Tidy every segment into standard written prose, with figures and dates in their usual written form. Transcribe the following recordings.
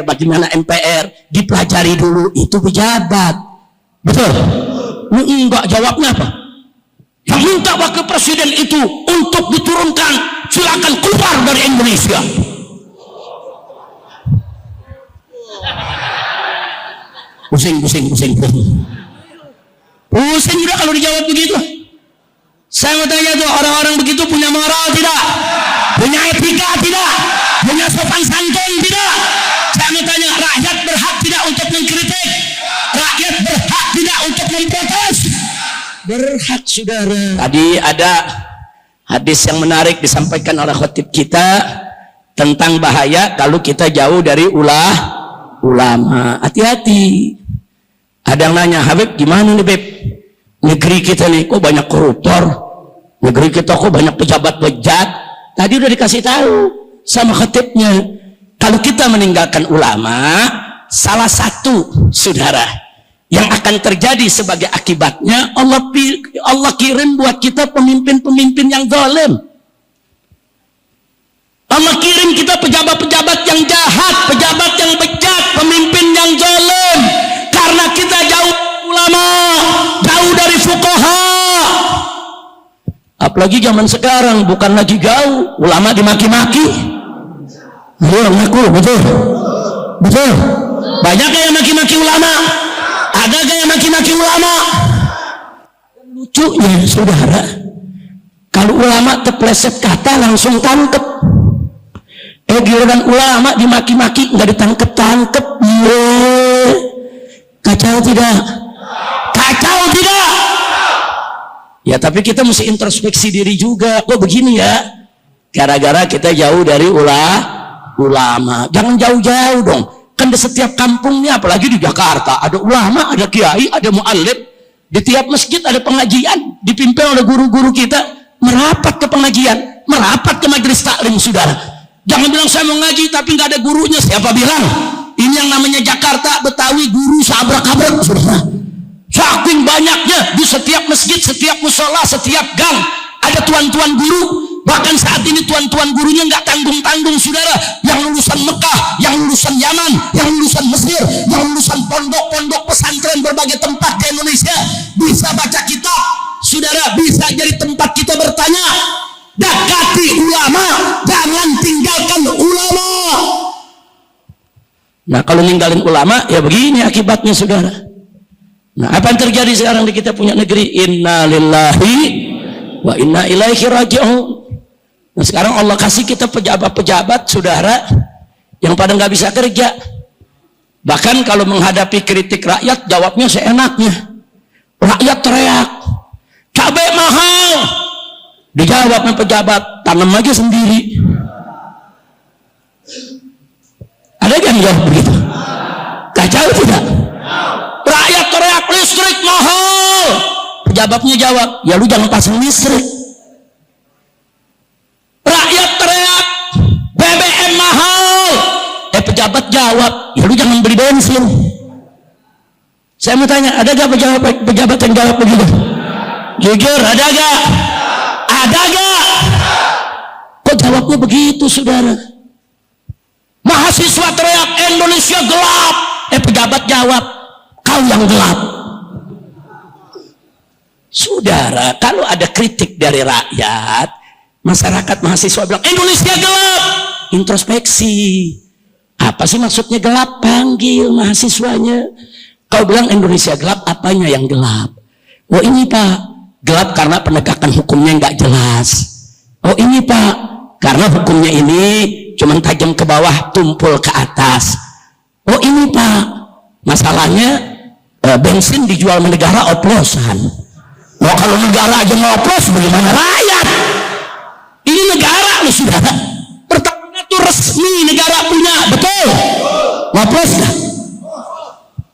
bagaimana MPR, dipelajari dulu, itu pejabat. Betul? Enggak, jawabnya apa? Yang minta wakil presiden itu untuk diturunkan, silakan keluar dari Indonesia. Pusing udah kalau dijawab begitu. Saya mau tanya tuh, orang-orang begitu punya moral tidak? Punya etika tidak? Punya sopan santun tidak? Saya mau tanya, rakyat berhak tidak untuk mengkritik? Rakyat berhak tidak untuk memprotes? Berhak, saudara. Tadi ada hadis yang menarik disampaikan oleh khatib kita tentang bahaya kalau kita jauh dari ulama. Hati-hati. Ada yang nanya, Habib gimana nih Beb? Negeri kita nih kok banyak koruptor, negeri kita kok banyak pejabat bejat. Tadi udah dikasih tahu sama khatibnya, kalau kita meninggalkan ulama, salah satu saudara yang akan terjadi sebagai akibatnya, Allah kirim buat kita pemimpin-pemimpin yang zalim. Allah kirim kita pejabat-pejabat yang jahat, pejabat yang bejat, pemimpin yang zalim, karena kita jauh ulama, jauh dari fuqaha. Apalagi zaman sekarang, bukan lagi jauh, ulama dimaki-maki. Betul. Banyak yang maki-maki ulama, ada yang maki-maki ulama. Lucunya saudara, kalau ulama terpleset kata langsung tangkep. Giliran ulama dimaki-maki nggak ditangkep-tangkep. Kacau tidak? Ya, tapi kita mesti introspeksi diri juga. Kok begini ya? Gara-gara kita jauh dari ulama. Jangan jauh-jauh dong. Kan di setiap kampungnya, apalagi di Jakarta, ada ulama, ada kiai, ada muallim. Di tiap masjid ada pengajian, dipimpin oleh guru-guru kita. Merapat ke pengajian, merapat ke majelis taklim, saudara. Jangan bilang saya mau ngaji tapi nggak ada gurunya. Siapa bilang? Ini yang namanya Jakarta, Betawi, guru sabrak-abrak, saudara. Saking banyaknya, di setiap masjid, setiap musola, setiap gang ada tuan-tuan guru. Bahkan saat ini tuan-tuan gurunya nggak tanggung-tanggung, saudara. Yang lulusan Mekah, yang lulusan Yaman, yang lulusan Mesir, yang lulusan pondok-pondok pesantren berbagai tempat di Indonesia bisa baca kitab, saudara. Bisa jadi tempat kita bertanya. Dekati ulama, jangan tinggalkan ulama. Nah, kalau ninggalin ulama, ya begini akibatnya, saudara. Nah, apa yang terjadi sekarang di kita punya negeri? Inna lillahi wa inna ilaihi raji'un. Nah, sekarang Allah kasih kita pejabat-pejabat, saudara, yang pada nggak bisa kerja. Bahkan kalau menghadapi kritik rakyat, jawabnya seenaknya. Rakyat teriak, cabai mahal. Dijawab sama pejabat, tanam aja sendiri. Ada yang jawab begitu? Kacau tidak? Rakyat teriak listrik mahal, pejabatnya jawab, ya lu jangan pasang listrik. Rakyat teriak BBM mahal, pejabat jawab, ya lu jangan beli bensin. Saya mau tanya, ada gak pejabat yang jawab begitu? Jujur, ada gak? Ada gak? Kok jawabnya begitu, saudara? Mahasiswa teriak Indonesia gelap, pejabat jawab, kau yang gelap. Saudara, kalau ada kritik dari rakyat, masyarakat mahasiswa bilang Indonesia gelap, introspeksi. Apa sih maksudnya gelap? Panggil mahasiswanya. Kau bilang Indonesia gelap, apanya yang gelap? Oh ini Pak, gelap karena penegakan hukumnya nggak jelas. Oh ini Pak, karena hukumnya ini cuma tajam ke bawah, tumpul ke atas. Oh ini Pak, masalahnya bensin dijual sama negara oplosan. Oh kalau negara aja ngoplos, bagaimana rakyat? Ini negara loh, saudara. Pertamina tuh resmi negara punya, betul? Ngoplos dah.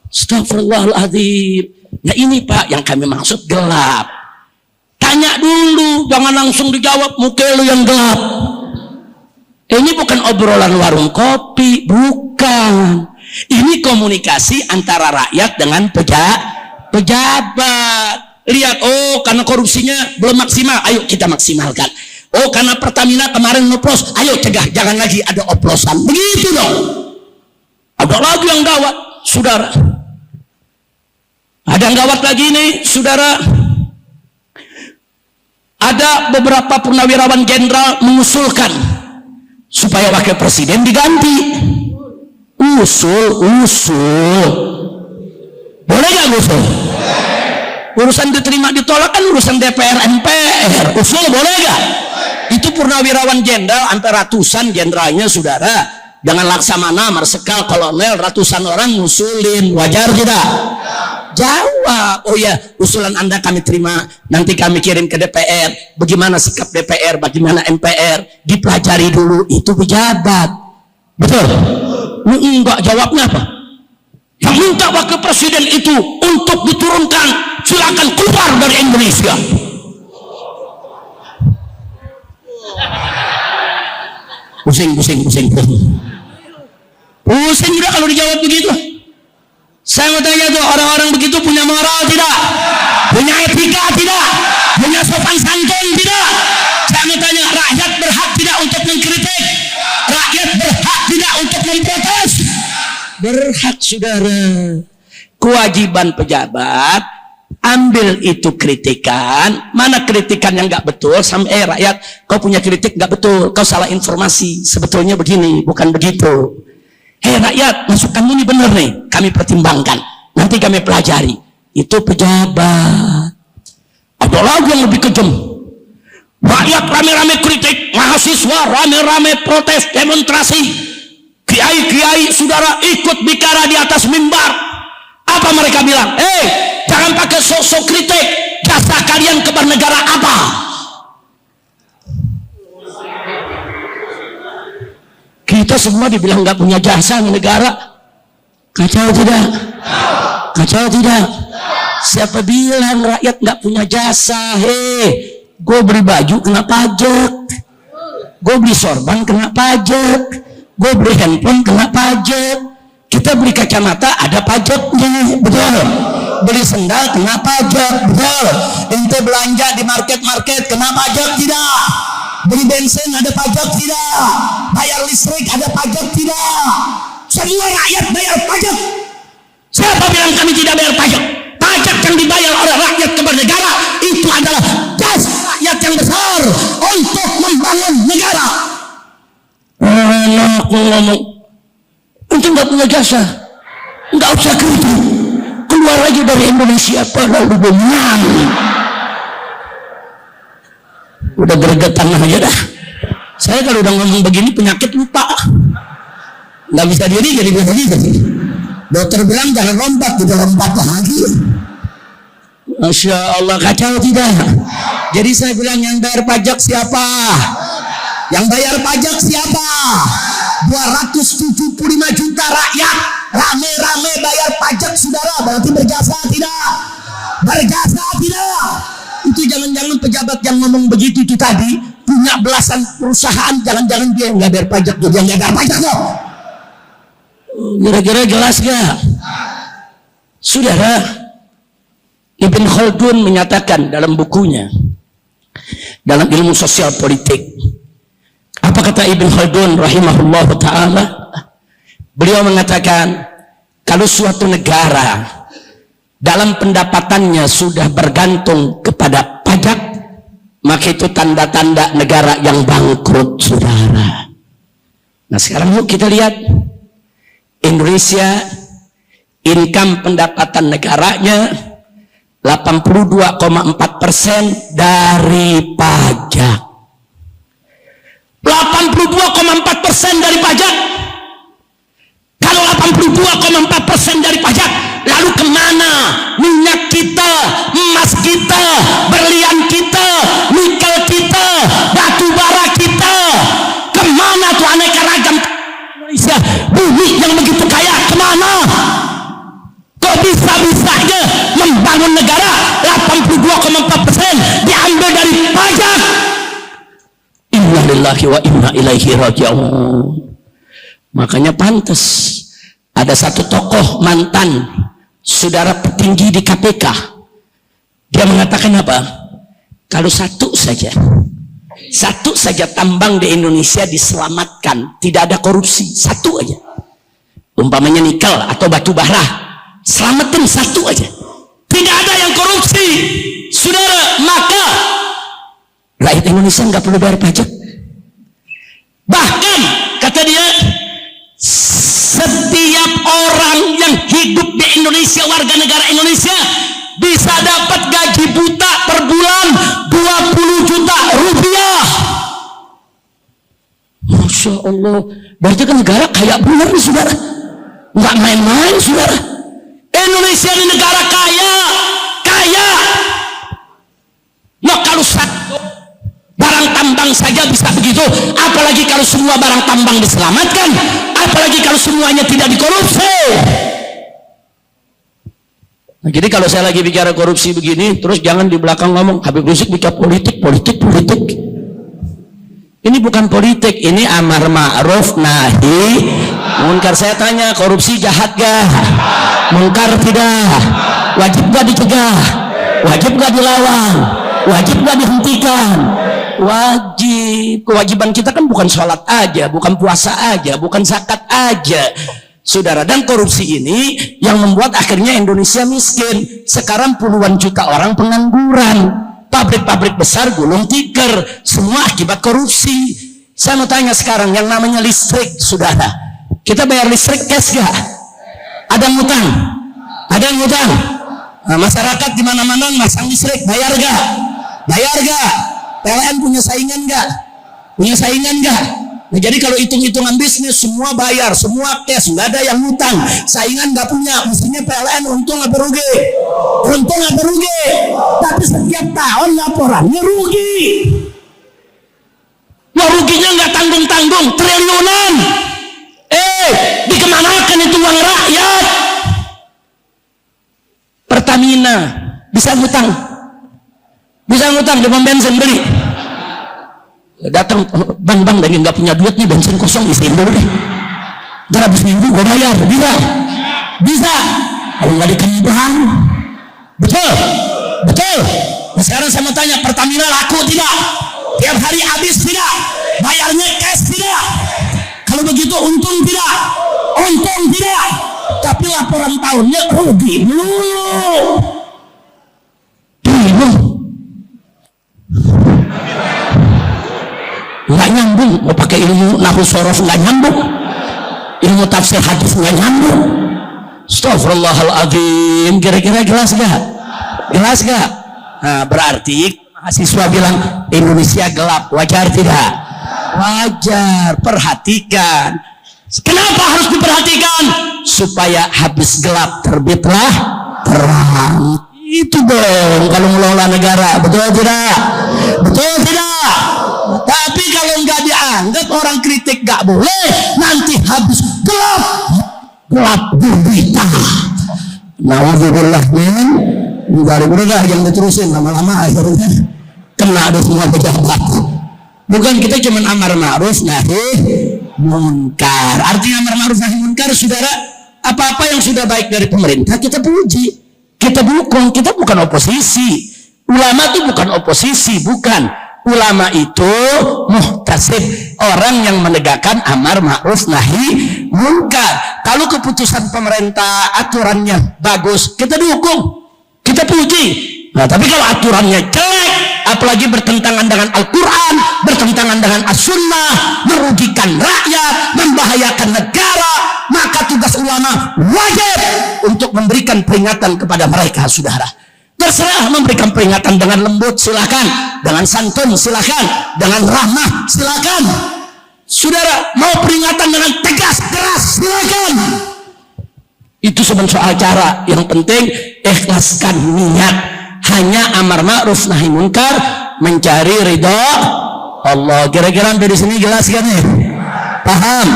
Astagfirullahaladzim. Nah ini Pak yang kami maksud gelap. Tanya dulu, jangan langsung dijawab muka lu yang gelap. Ini bukan obrolan warung kopi, bukan. Ini komunikasi antara rakyat dengan pejabat. Lihat, oh karena korupsinya belum maksimal, ayo kita maksimalkan. Oh karena Pertamina kemarin ngoplos, ayo cegah, jangan lagi ada oplosan. Begitu dong. Ada lagi yang gawat, saudara. Ada yang gawat lagi nih, saudara. Ada beberapa purnawirawan jenderal mengusulkan supaya wakil presiden diganti. Usul. Boleh nggak usul? Urusan diterima ditolak kan urusan DPR MPR. Usul boleh nggak? Itu purnawirawan jenderal, sampai ratusan jenderalnya, saudara. Dengan Laksamana, Marsikal, Kolonel, ratusan orang ngusulin. Wajar tidak? Jawab. Oh ya, usulan Anda kami terima, nanti kami kirim ke DPR. Bagaimana sikap DPR, bagaimana MPR, dipelajari dulu. Itu pejabat. Betul? Enggak, jawabnya apa? Yang minta wakil presiden itu untuk diturunkan, silakan keluar dari Indonesia. Pusing juga kalau dijawab begitu. Saya mau tanya tuh, orang-orang begitu punya moral tidak? Punya etika tidak? Punya sopan santun tidak? Saya mau tanya, rakyat berhak tidak untuk mengkritik? Rakyat berhak tidak untuk memprotes? Berhak, saudara. Kewajiban pejabat, ambil itu kritikan. Mana kritikan yang nggak betul? Sampai rakyat, kau punya kritik nggak betul, kau salah informasi, sebetulnya begini, bukan begitu. Hei rakyat, masukanmu ini benar nih, kami pertimbangkan, nanti kami pelajari. Itu pejabat. Ada lagi yang lebih kejam. Rakyat rame-rame kritik, mahasiswa rame-rame protes, demonstrasi. Kiai-kiai saudara ikut bicara di atas mimbar. Apa mereka bilang? Jangan pakai sok-sok kritik. Jasa kalian ke bernegara apa? Kita semua dibilang nggak punya jasa di negara. Kacau tidak? Kacau tidak? Siapa bilang rakyat nggak punya jasa? Gue beli baju kena pajak, gue beli sorban kena pajak, gue beli handphone kena pajak, kita beli kacamata ada pajaknya, betul? Beli sendal kena pajak, betul? Ente belanja di market kena pajak tidak? Beli bensin ada pajak tidak? Bayar listrik ada pajak tidak? Semua rakyat bayar pajak. Siapa bilang kami tidak bayar pajak? Pajak yang dibayar oleh rakyat kepada negara itu adalah jasa rakyat yang besar untuk membangun negara. Aku ngomong, itu nggak punya jasa, nggak usah kritik, keluar aja dari Indonesia, pada udah benyang. Udah gregetan aja dah. Saya kalau udah ngomong begini penyakit lupa, nggak bisa diri jadi begini. Dokter bilang jangan lompat, tidak lompat lagi. Masya Allah, kacau tidak? Jadi saya bilang yang bayar pajak siapa? Yang bayar pajak siapa? 275 juta rakyat rame-rame bayar pajak, saudara. Berarti berjasa tidak? Berjasa tidak? Itu jangan-jangan pejabat yang ngomong begitu itu tadi punya belasan perusahaan, jangan-jangan dia nggak bayar pajak, dia nggak bayar pajak loh. Kira-kira jelas gak? Saudara, Ibn Khaldun menyatakan dalam bukunya, dalam ilmu sosial politik, apa kata Ibn Khaldun rahimahullah ta'ala? Beliau mengatakan, kalau suatu negara dalam pendapatannya sudah bergantung kepada pajak, maka itu tanda-tanda negara yang bangkrut, saudara. Nah sekarang yuk kita lihat Indonesia, income pendapatan negaranya 82,4% dari pajak. 82,4% dari pajak. Kalau 82,4% dari pajak, lalu kemana minyak kita, emas kita, berlian kita, nikel kita, batu bara kita? Kemana tuh aneka ragam Indonesia, bumi yang begitu kaya, kemana? Kok bisa-bisanya membangun negara 82,4% diambil dari pajak? Inna lillahi wa inna ilaihi raji'un. Makanya pantas ada satu tokoh mantan saudara petinggi di KPK, dia mengatakan apa? Kalau satu saja tambang di Indonesia diselamatkan, tidak ada korupsi, satu aja, umpamanya nikel atau batu bara, selamatin satu aja, tidak ada yang korupsi, saudara, maka rakyat Indonesia nggak perlu bayar pajak. Bahkan kata dia, setiap orang yang hidup di Indonesia, warga negara Indonesia, bisa dapat gaji buta per bulan 20 juta rupiah. Masya Allah, berarti kan negara kaya benar nih saudara, nggak main-main saudara. Indonesia ini negara kaya. Nah kalau satu barang tambang saja bisa begitu, apalagi kalau semua barang tambang diselamatkan, apalagi kalau semuanya tidak dikorupsi. Nah, jadi kalau saya lagi bicara korupsi begini, terus jangan di belakang ngomong Habib Rizik bicara politik. Ini bukan politik, ini amar ma'ruf nahi munkar. Saya tanya, korupsi jahat gak? Munkar tidak? Wajib gak dicegah? Wajib gak dilawan? Wajib gak dihentikan? Wajib. Kewajiban kita kan bukan sholat aja, bukan puasa aja, bukan zakat aja, saudara. Dan korupsi ini yang membuat akhirnya Indonesia miskin. Sekarang puluhan juta orang pengangguran, pabrik-pabrik besar gulung tikar, semua akibat korupsi. Saya mau tanya sekarang, yang namanya listrik, saudara, kita bayar listrik cash gak? Ada yang ngutang? Ada yang ngutang? Nah, masyarakat di mana-mana masang listrik, bayar gak? Bayar gak? PLN punya saingan gak? Punya saingan gak? Nah, jadi kalau hitung-hitungan bisnis semua bayar, semua cash, nggak ada yang ngutang. Saingan nggak punya, mestinya PLN untung apa rugi? Untung apa rugi? Tapi setiap tahun laporannya rugi. Wah, ruginya nggak tanggung-tanggung, triliunan. Dikemanakan itu uang rakyat? Pertamina bisa ngutang di pom bensin, beli. Datang bang lagi nggak punya duit nih, bensin kosong, isiin dulu deh, ntar habis minggu gue bayar. Bisa kalau nggak dikembang. Betul. Nah, sekarang saya mau tanya, Pertamina laku tidak? Tiap hari habis tidak? Bayarnya cash tidak? Kalau begitu untung tidak? Untung tidak, tapi laporan tahunnya rugi melulu. Nggak nyambung. Mau pakai ilmu nahwu sorof nggak nyambung, ilmu tafsir hadis nggak nyambung. Astagfirullahaladzim. Kira-kira jelas gak? Nah, berarti mahasiswa bilang Indonesia gelap, wajar tidak? Wajar. Perhatikan, kenapa harus diperhatikan? Supaya habis gelap terbitlah terang. Itu dong kalau mengelola negara, betul tidak? Tapi kalau nggak dianggap, orang kritik nggak boleh, nanti habis gelap gulita. Nauzubillah min dari berdah yang diterusin lama-lama akhirnya kena ada semua pejabat. Bukan kita cuma amar ma'ruf nahi munkar. Artinya amar ma'ruf nahi munkar, saudara, apa-apa yang sudah baik dari pemerintah kita puji, kita dukung. Kita bukan oposisi. Ulama itu bukan oposisi, bukan. Ulama itu muhtasib, orang yang menegakkan amar ma'ruf nahi munkar. Kalau keputusan pemerintah aturannya bagus, kita dukung, kita puji. Nah, tapi kalau aturannya jelek, apalagi bertentangan dengan Al-Quran, bertentangan dengan As-Sunnah, merugikan rakyat, membahayakan negara, maka tugas ulama wajib untuk memberikan peringatan kepada mereka, saudara. Terserah memberikan peringatan dengan lembut, silakan, dengan santun silakan, dengan rahmah silakan. Saudara mau peringatan dengan tegas keras silakan. Itu sebenarnya soal cara. Yang penting ikhlaskan niat. Hanya amar ma'ruf nahi munkar, mencari ridha Allah. Kira-kira sampai di sini jelas kan nih? Paham?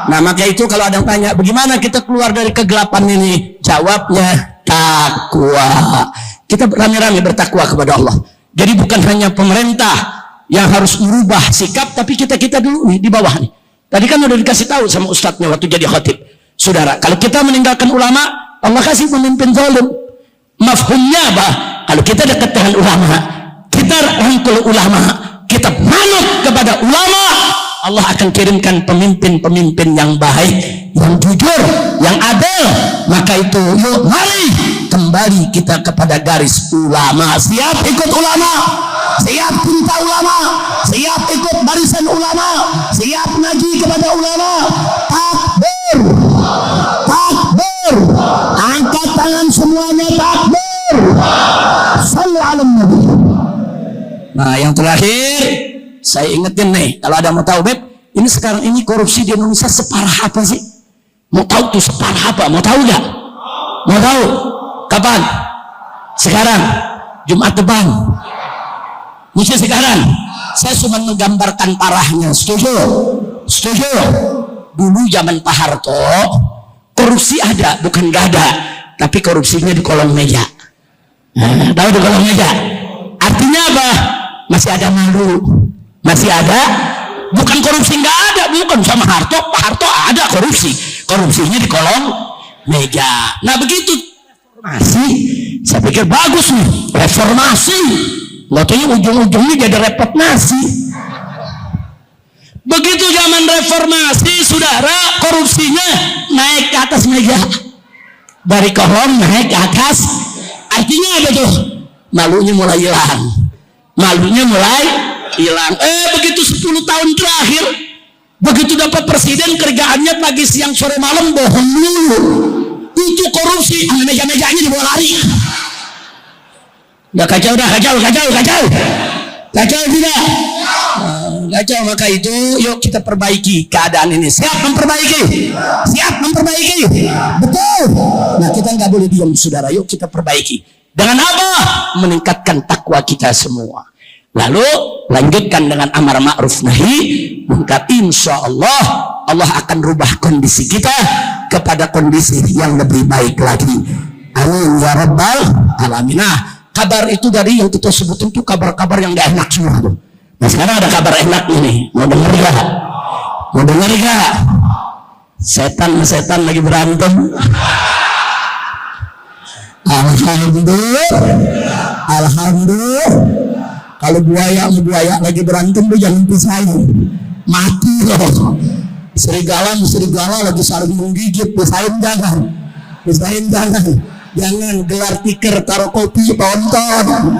Nah, maka itu kalau ada yang tanya bagaimana kita keluar dari kegelapan ini, jawabnya takwa. Kita rame-rame bertakwa kepada Allah. Jadi bukan hanya pemerintah yang harus merubah sikap, tapi kita dulu nih di bawah nih. Tadi kan udah dikasih tahu sama ustadznya waktu jadi khatib. Saudara, kalau kita meninggalkan ulama, Allah kasih pemimpin zalim. Mafhumnya apa? Kalau kita dekat dengan ulama, kita rangkul ulama, kita manut kepada ulama, Allah akan kirimkan pemimpin-pemimpin yang baik, yang jujur, yang adil. Maka itu yuk mari kembali kita kepada garis ulama. Siap ikut ulama, siap cinta ulama, siap ikut barisan ulama, siap ngaji kepada ulama. Takbir, takbir, angkat tangan semuanya, takbir. Sallu ala nabi. Nah yang terakhir saya ingetin nih, kalau ada mau tahu Beb, ini sekarang ini korupsi di Indonesia separah apa sih? Mau tahu tuh separah apa? Mau tahu nggak? Mau tahu? Kapan? Sekarang? Jumat depan? Mesti sekarang? Saya cuma menggambarkan parahnya. Setuju? Setuju? Dulu zaman Pak Harto, korupsi ada, bukan nggak ada, tapi korupsinya di kolong meja. Nah, tahu di kolong meja? Artinya apa? Masih ada malu, masih ada. Bukan korupsi nggak ada, bukan sama Harto. Pak Harto ada korupsi, korupsinya di kolong meja. Nah begitu reformasi, saya pikir bagus nih reformasi. Waktunya ujung-ujungnya jadi repot nasi. Begitu zaman reformasi, saudara, korupsinya naik ke atas meja, dari kolong naik ke atas. Artinya apa tuh? Malunya mulai hilang, malunya mulai hilang. Begitu 10 tahun terakhir, begitu dapat presiden, kerjaannya pagi siang sore malam bohong dulu. Itu korupsi, meja-mejanya dibawa lari. Udah kacau, kacau tidak? Kacau. Maka itu yuk kita perbaiki keadaan ini. Siap memperbaiki, betul. Nah kita nggak boleh diam saudara, yuk kita perbaiki. Dengan apa? Meningkatkan takwa kita semua. Lalu lanjutkan dengan amar ma'ruf nahi munkar. Insya Allah Allah akan rubah kondisi kita kepada kondisi yang lebih baik lagi. Amin ya rabbal alamin. Nah, kabar itu dari yang kita sebutin itu kabar-kabar yang gak enak semua tuh. Nah sekarang ada kabar enak ini. Mau denger gak? Mau denger gak? Setan lagi berantem. Alhamdulillah. Kalau buaya sama buaya lagi berantem tuh jangan pisahin, mati loh. Serigala lagi saling menggigit, pisahin jangan. Jangan gelar tikar, taruh kopi, tonton.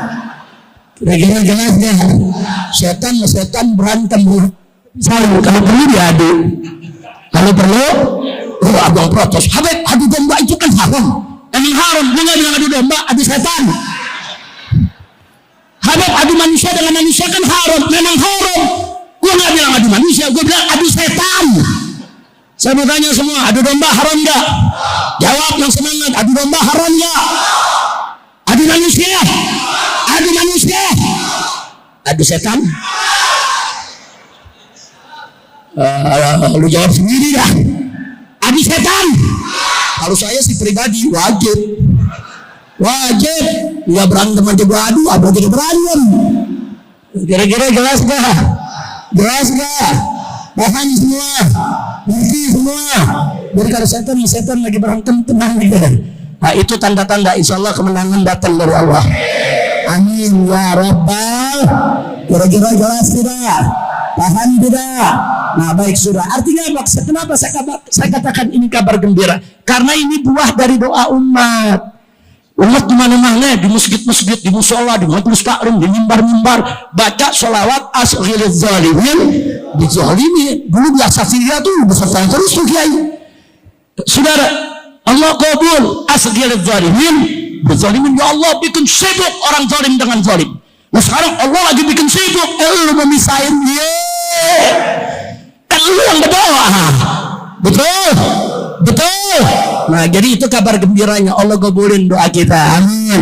Kira-kira jelas ya. Setan berantem, saling. Kalau perlu diadu, kalau perlu, abang protes. Habib, adu domba itu kan haram. Emang haram? Gue nggak bilang adu domba, adu setan. Habib, adu manusia dengan manusia kan haram, memang haram. Gue nggak bilang adu manusia, gue bilang adu setan. Saya mau tanya semua, adu domba haram nggak? Jawab yang semangat, adu domba haram nggak? Adu manusia, adu setan. Lu jawab sendiri dah. Adu setan. Kalau saya sih pribadi wajib, nggak berantem aja gua adu, apa jadi berantem? Kira-kira jelas gak? Paham semua, ngerti semua. Jadi kalau setan lagi berantem, tenang aja. Nah itu tanda-tanda insya Allah kemenangan datang dari Allah. Amin ya rabbal. Kira-kira jelas tidak? Paham tidak? Nah baik sudah. Artinya apa? Kenapa saya katakan ini kabar gembira? Karena ini buah dari doa umat. Umat di mana-mana, di masjid-masjid, di musola, di majelis taklim, di mimbar-mimbar, baca sholawat asghilil zalimin, di zalimin. Dulu biasa Syria tuh beserta terus tuh kiai. Saudara, Allah kabul asghilil zalimin, zalimin. Ya Allah bikin sibuk orang zalim dengan zalim. Nah sekarang Allah lagi bikin sibuk, lu memisahin dia. Kan lu yang berdoa. Betul. Nah jadi itu kabar gembiranya, Allah kabulin doa kita. Amin.